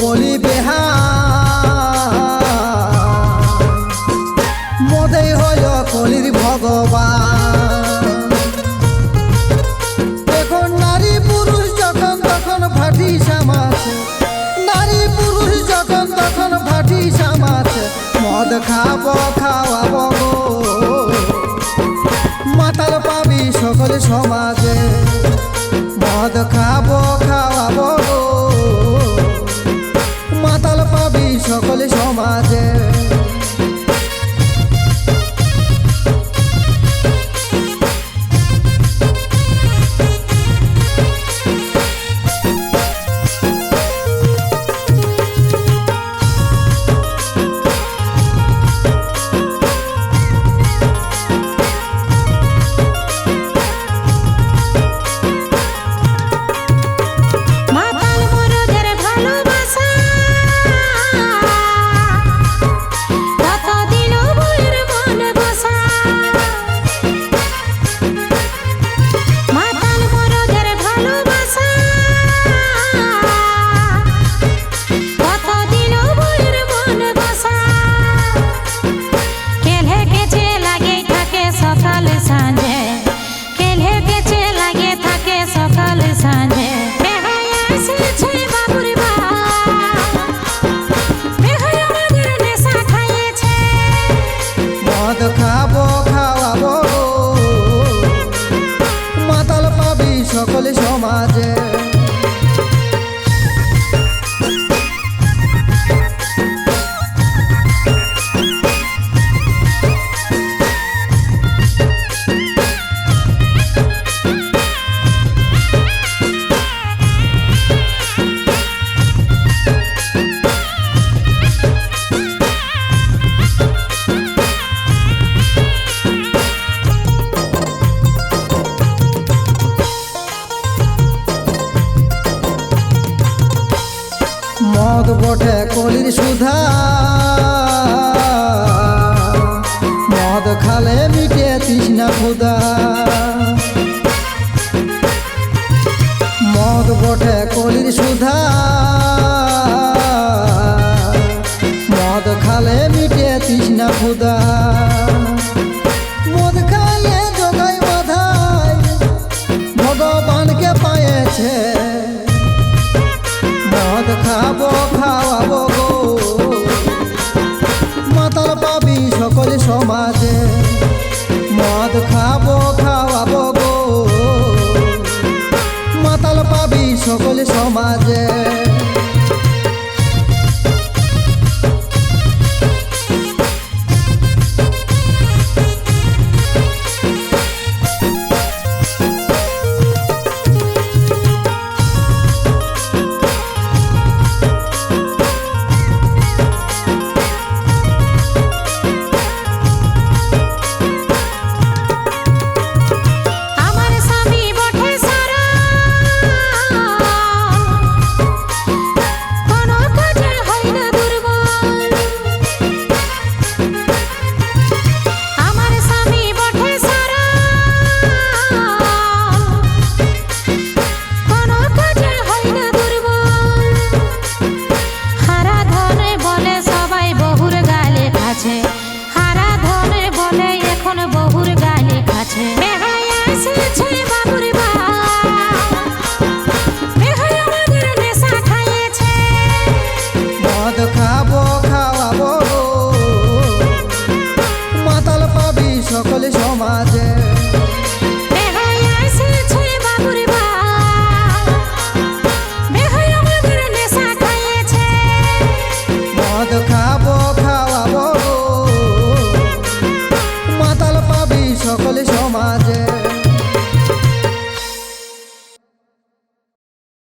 বলি বেহা মদে হল কলির ভগবান। এখন নারী পুরুষ যখন তখন ভাটি সামাছে, নারী পুরুষ যখন তখন ভাটি সামাছে। মদ খাবো খাওয়াবো গো, মাতাল পাবি সকল সমাজে। মদ খাবো খাওয়াবো গো, মাতাল পাবি সকলে সমাজে। খাবো খাওয়াবো মাতাল পাবি সকলে সমাজে। মদ বটে কলির সুধা, মদ খালে মিটে তৃষ্ণা ক্ষুধা। মদ বটে কলির সুধা, মদ খালে মিটে তৃষ্ণা ক্ষুধা। মদ খালে জগাই বাধাই ভগবানকে পায়েছে। মদ খাবো খাওয়াবো গো, মাতাল পাবি সকলে সমাজে। মদ খাবো খাওয়াবো গো, মাতাল পাবি সকলে সমাজে।